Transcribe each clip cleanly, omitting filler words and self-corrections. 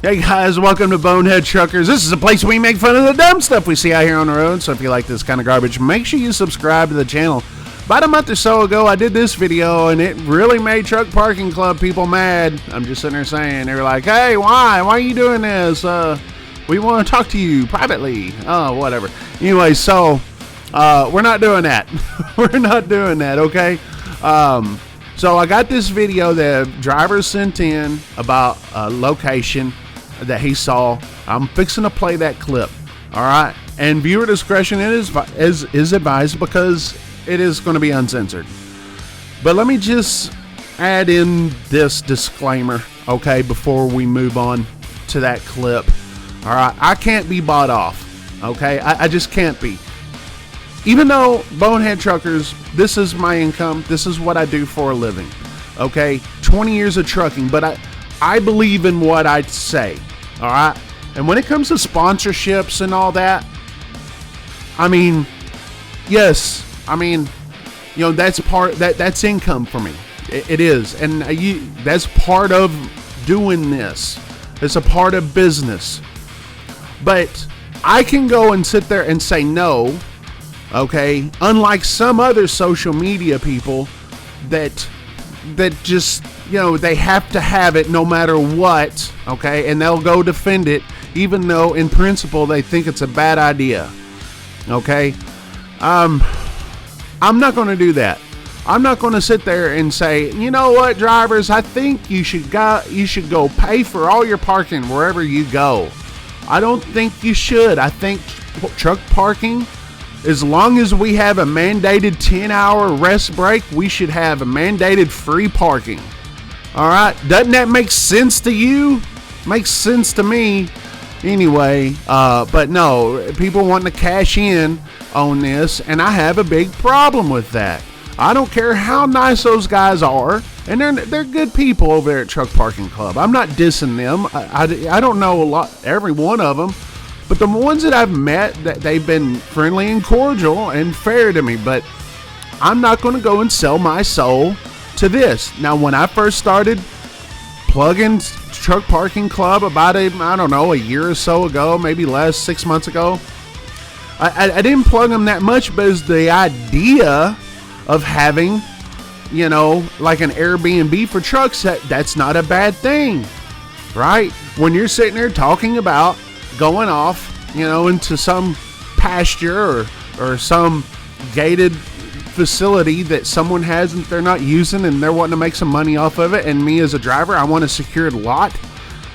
Hey guys, welcome to Bonehead Truckers. This is a place we make fun of the dumb stuff we see out here on the road. So if you like this kind of garbage, make sure you subscribe to the channel. About a month or so ago, I did this video and it really made Truck Parking Club people mad. I'm just sitting there saying, they were like, hey, why are you doing this? We want to talk to you privately. Oh, whatever. Anyway, so we're not doing that. We're not doing that, okay? So I got this video that a driver sent in about a location that he saw. I'm fixing to play that clip, all right? And viewer discretion is advised because it is going to be uncensored. But let me just add in this disclaimer, okay, before we move on to that clip. All right, I can't be bought off, okay? I just can't be. Even though Bonehead Truckers, this is my income, this is what I do for a living, okay? 20 years of trucking, but I believe in what I say, all right? And when it comes to sponsorships and all that, I mean, yes, I mean, you know, that's income for me. It is, and that's part of doing this. It's a part of business. But I can go and sit there and say no, okay? Unlike some other social media people that just, you know, they have to have it no matter what, okay? And they'll go defend it even though in principle they think it's a bad idea, okay? I'm not going to do that. I'm not going to sit there and say, you know what, drivers, I think you should go pay for all your parking wherever you go. I don't think you should. I think truck parking, as long as we have a mandated 10-hour rest break, we should have a mandated free parking. All right? Doesn't that make sense to you? Makes sense to me. Anyway, but no, people wanting to cash in on this, and I have a big problem with that. I don't care how nice those guys are, and they're good people over there at Truck Parking Club. I'm not dissing them. I don't know every one of them, but the ones that I've met, that they've been friendly and cordial and fair to me. But I'm not going to go and sell my soul to this. Now, when I first started plugging Truck Parking Club about a year or so ago, maybe less, 6 months ago, I didn't plug them that much, but it's the idea of having, you know, like an Airbnb for trucks, that's not a bad thing, right? When you're sitting there talking about going off, you know, into some pasture or some gated facility that someone has and they're not using and they're wanting to make some money off of it, and me as a driver, I want a secured lot,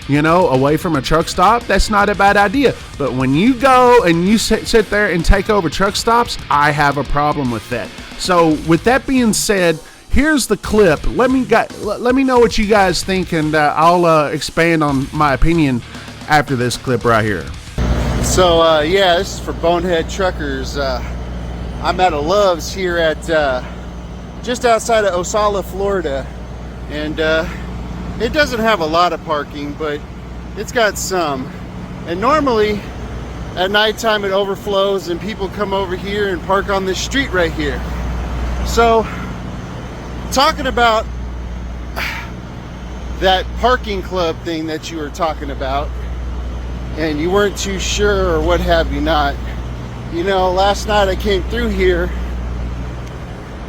you know, away from a truck stop, that's not a bad idea. But when you go and you sit there and take over truck stops, I have a problem with that. So with that being said, here's the clip. Let me know what you guys think, and I'll expand on my opinion after this clip right here. So yeah, this is for Bonehead Truckers. I'm at a Love's here at just outside of Osala, Florida, and it doesn't have a lot of parking, but it's got some. And normally at nighttime it overflows and people come over here and park on this street right here. So talking about that parking club thing that you were talking about, and you weren't too sure or what have you not, you know, last night I came through here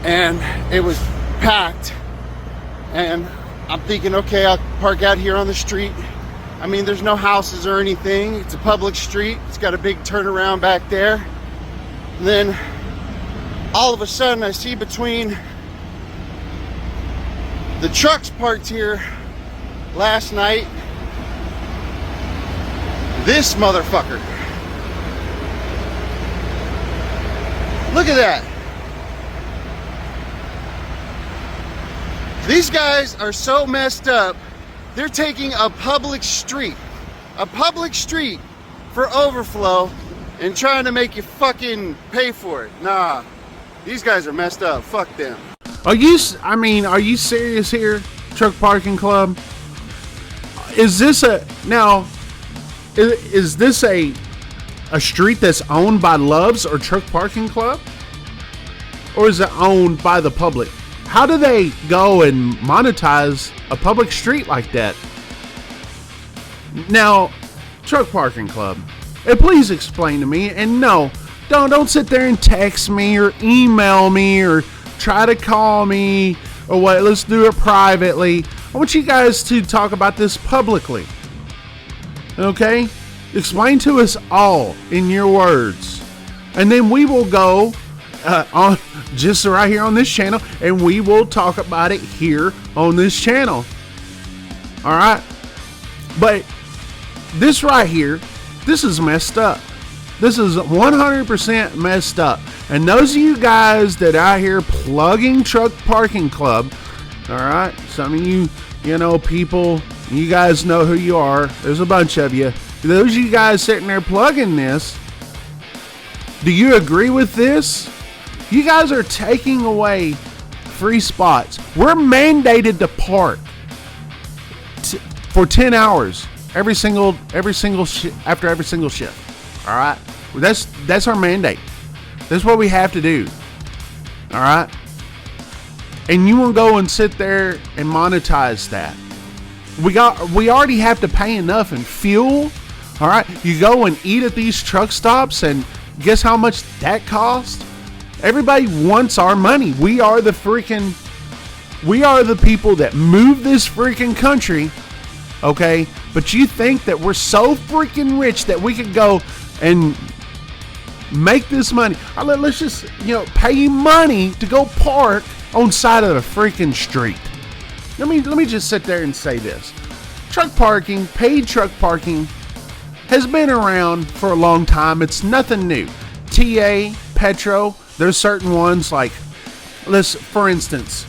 and it was packed, and I'm thinking, okay, I'll park out here on the street. I mean, there's no houses or anything. It's a public street. It's got a big turnaround back there. And then all of a sudden I see between the trucks parked here last night, this motherfucker. Look at that. These guys are so messed up. They're taking a public street for overflow and trying to make you fucking pay for it. Nah, these guys are messed up. Fuck them. Are you serious here, Truck Parking Club? Is this a street that's owned by Love's or Truck Parking Club? Or is it owned by the public? How do they go and monetize a public street like that? Now, Truck Parking Club, please explain to me, and no, don't sit there and text me or email me or try to call me or what. Let's do it privately. I want you guys to talk about this publicly. Okay? Explain to us all in your words. And then we will go on just right here on this channel, and we will talk about it here on this channel. All right? But this right here, this is messed up. This is 100% messed up. And those of you guys that out here plugging Truck Parking Club, all right, some of you, people, you guys know who you are. There's a bunch of you. Those of you guys sitting there plugging this, do you agree with this? You guys are taking away free spots. We're mandated to park for 10 hours after every single shift. All right, that's our mandate. That's what we have to do. All right, and you won't go and sit there and monetize that. We already have to pay enough in fuel. All right, you go and eat at these truck stops, and guess how much that costs? Everybody wants our money. We are the people that move this freaking country. Okay, but you think that we're so freaking rich that we could go and make this money? Let's just, pay you money to go park on side of the freaking street. Let me just sit there and say this. Truck parking, paid truck parking, has been around for a long time. It's nothing new. TA, Petro, there's certain ones like, for instance,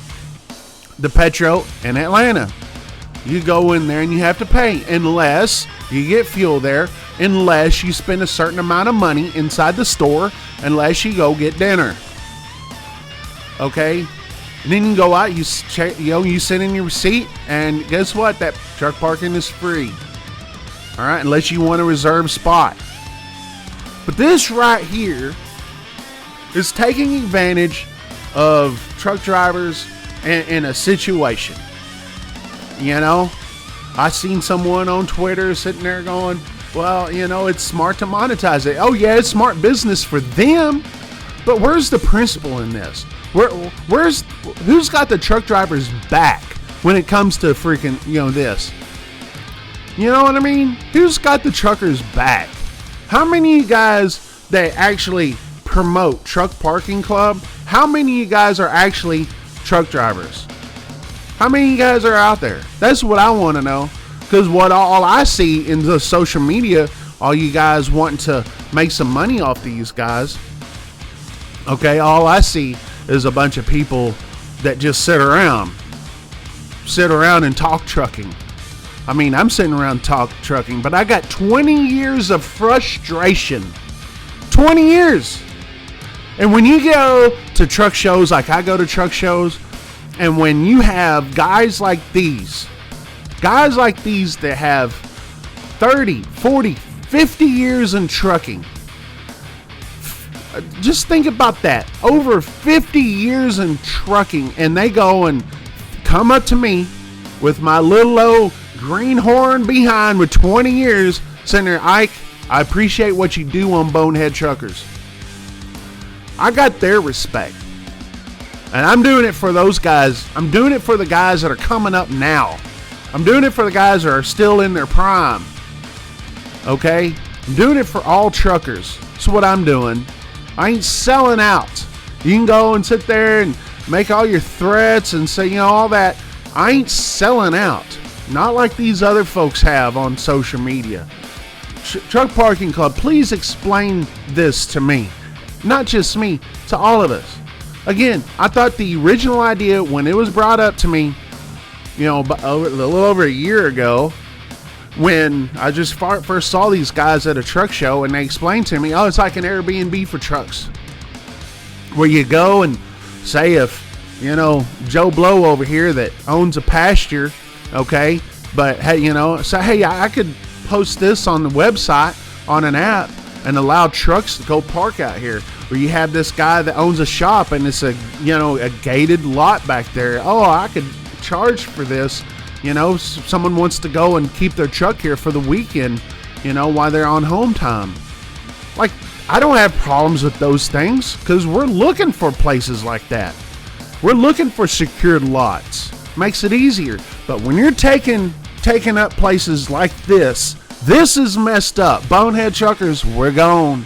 the Petro in Atlanta. You go in there and you have to pay unless you get fuel there, unless you spend a certain amount of money inside the store, unless you go get dinner. Okay? And then you go out, you send in your receipt, and guess what? That truck parking is free. All right? Unless you want a reserved spot. But this right here is taking advantage of truck drivers in a situation. I seen someone on Twitter sitting there going, well, it's smart to monetize it. Oh yeah, it's smart business for them. But where's the principle in this? Who's got the truck drivers back when it comes to freaking, this? You know what I mean? Who's got the truckers back? How many of you guys that actually promote Truck Parking Club, how many of you guys are actually truck drivers? How many of you guys are out there? That's what I want to know. Because all I see in the social media, all you guys wanting to make some money off these guys. Okay, all I see is a bunch of people that just sit around and talk trucking. I mean, I'm sitting around talk trucking, but I got 20 years of frustration. 20 years. And when you go to truck shows, like I go to truck shows, and when you have guys like these that have 30, 40, 50 years in trucking, just think about that. Over 50 years in trucking, and they go and come up to me with my little old greenhorn behind with 20 years, sitting there, Ike, I appreciate what you do on Bonehead Truckers. I got their respect. And I'm doing it for those guys. I'm doing it for the guys that are coming up now. I'm doing it for the guys that are still in their prime. Okay? I'm doing it for all truckers. That's what I'm doing. I ain't selling out. You can go and sit there and make all your threats and say, all that. I ain't selling out. Not like these other folks have on social media. Truck Parking Club, please explain this to me. Not just me, to all of us. Again, I thought the original idea when it was brought up to me, a little over a year ago, when I just first saw these guys at a truck show, and they explained to me, it's like an Airbnb for trucks, where you go and say if, Joe Blow over here that owns a pasture, okay, but hey, say, hey, I could post this on the website on an app and allow trucks to go park out here. Or you have this guy that owns a shop and it's a gated lot back there. Oh, I could charge for this You know, someone wants to go and keep their truck here for the weekend, you know, while they're on home time. Like, I don't have problems with those things because we're looking for places like that. We're looking for secured lots. Makes it easier. But when you're taking up places like this is messed up. Bonehead Truckers, we're gone.